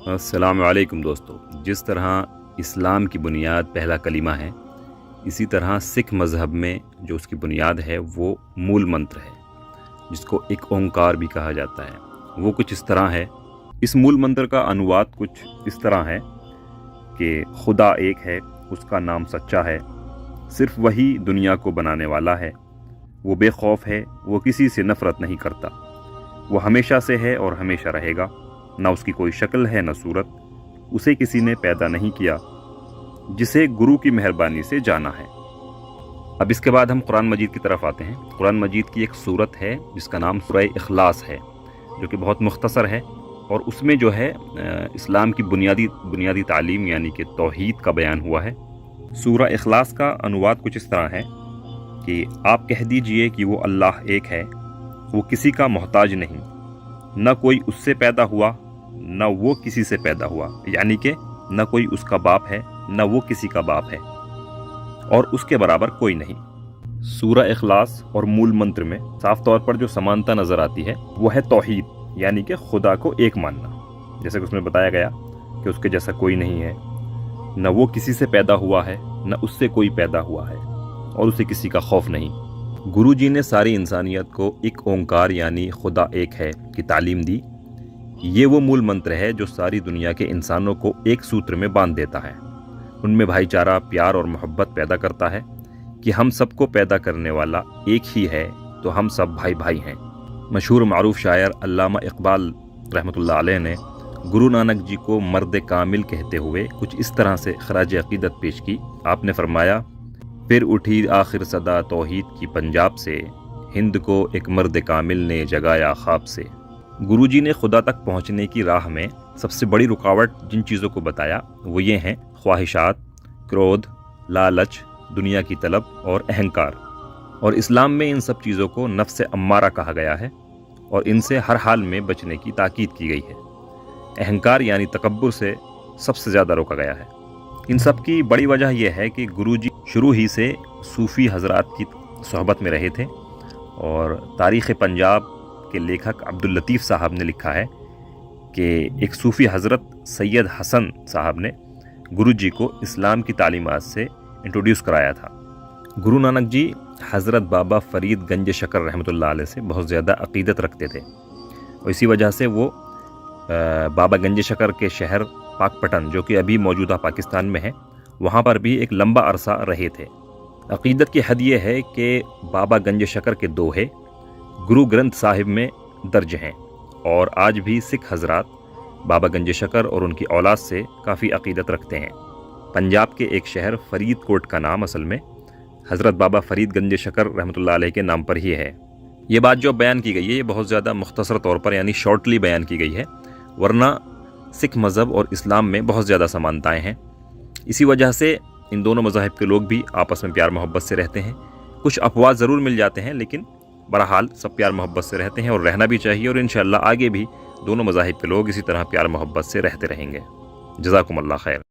السلام علیکم دوستو، جس طرح اسلام کی بنیاد پہلا کلمہ ہے، اسی طرح سکھ مذہب میں جو اس کی بنیاد ہے وہ مول منتر ہے، جس کو ایک اونکار بھی کہا جاتا ہے۔ وہ کچھ اس طرح ہے۔ اس مول منتر کا انواد کچھ اس طرح ہے کہ خدا ایک ہے، اس کا نام سچا ہے، صرف وہی دنیا کو بنانے والا ہے، وہ بے خوف ہے، وہ کسی سے نفرت نہیں کرتا، وہ ہمیشہ سے ہے اور ہمیشہ رہے گا، نہ اس کی کوئی شکل ہے نہ صورت، اسے کسی نے پیدا نہیں کیا، جسے گرو کی مہربانی سے جانا ہے۔ اب اس کے بعد ہم قرآن مجید کی طرف آتے ہیں۔ قرآن مجید کی ایک سورت ہے جس کا نام سورہ اخلاص ہے، جو کہ بہت مختصر ہے، اور اس میں جو ہے اسلام کی بنیادی تعلیم یعنی کہ توحید کا بیان ہوا ہے۔ سورہ اخلاص کا انواد کچھ اس طرح ہے کہ آپ کہہ دیجئے کہ وہ اللہ ایک ہے، وہ کسی کا محتاج نہیں، نہ کوئی اس سے پیدا ہوا نہ وہ کسی سے پیدا ہوا، یعنی کہ نہ کوئی اس کا باپ ہے نہ وہ کسی کا باپ ہے، اور اس کے برابر کوئی نہیں۔ سورہ اخلاص اور مول منتر میں صاف طور پر جو سمانتا نظر آتی ہے وہ ہے توحید، یعنی کہ خدا کو ایک ماننا، جیسے کہ اس میں بتایا گیا کہ اس کے جیسا کوئی نہیں ہے، نہ وہ کسی سے پیدا ہوا ہے نہ اس سے کوئی پیدا ہوا ہے، اور اسے کسی کا خوف نہیں۔ گرو جی نے ساری انسانیت کو ایک اونکار یعنی خدا ایک ہے کی تعلیم دی۔ یہ وہ مول منتر ہے جو ساری دنیا کے انسانوں کو ایک سوتر میں باندھ دیتا ہے، ان میں بھائی چارہ، پیار اور محبت پیدا کرتا ہے کہ ہم سب کو پیدا کرنے والا ایک ہی ہے، تو ہم سب بھائی بھائی ہیں۔ مشہور معروف شاعر علامہ اقبال رحمۃ اللہ علیہ نے گرو نانک جی کو مرد کامل کہتے ہوئے کچھ اس طرح سے خراج عقیدت پیش کی۔ آپ نے فرمایا، پھر اٹھی آخر صدا توحید کی پنجاب سے، ہند کو ایک مرد کامل نے جگایا خواب سے۔ گرو جی نے خدا تک پہنچنے کی راہ میں سب سے بڑی رکاوٹ جن چیزوں کو بتایا وہ یہ ہیں: خواہشات، کرودھ، لالچ، دنیا کی طلب اور اہنکار۔ اور اسلام میں ان سب چیزوں کو نفس امارہ کہا گیا ہے، اور ان سے ہر حال میں بچنے کی تاکید کی گئی ہے۔ اہنکار یعنی تکبر سے سب سے زیادہ روکا گیا ہے۔ ان سب کی بڑی وجہ یہ ہے کہ گرو جی شروع ہی سے صوفی حضرات کی صحبت میں رہے تھے، اور تاریخ پنجاب کے لیکھک عبداللطیف صاحب نے لکھا ہے کہ ایک صوفی حضرت سید حسن صاحب نے گرو جی کو اسلام کی تعلیمات سے انٹروڈیوس کرایا تھا۔ گرو نانک جی حضرت بابا فرید گنج شکر رحمۃ اللہ علیہ سے بہت زیادہ عقیدت رکھتے تھے، اور اسی وجہ سے وہ بابا گنج شکر کے شہر پاک پٹن، جو کہ ابھی موجودہ پاکستان میں ہے، وہاں پر بھی ایک لمبا عرصہ رہے تھے۔ عقیدت کی حد یہ ہے کہ بابا گنج شکر کے دوہے گرو گرنتھ صاحب میں درج ہیں، اور آج بھی سکھ حضرات بابا گنج شکر اور ان کی اولاد سے کافی عقیدت رکھتے ہیں۔ پنجاب کے ایک شہر فرید کوٹ کا نام اصل میں حضرت بابا فرید گنج شکر رحمۃ اللہ علیہ کے نام پر ہی ہے۔ یہ بات جو بیان کی گئی ہے یہ بہت زیادہ مختصر طور پر یعنی شارٹلی بیان کی گئی ہے، ورنہ سکھ مذہب اور اسلام میں بہت زیادہ سمانتائیں ہیں۔ اسی وجہ سے ان دونوں مذاہب کے لوگ بھی آپس میں پیار محبت سے رہتے ہیں۔ کچھ اپواد ضرور مل جاتے ہیں، لیکن بہرحال سب پیار محبت سے رہتے ہیں، اور رہنا بھی چاہیے، اور انشاءاللہ آگے بھی دونوں مذاہب کے لوگ اسی طرح پیار محبت سے رہتے رہیں گے۔ جزاکم اللہ خیر۔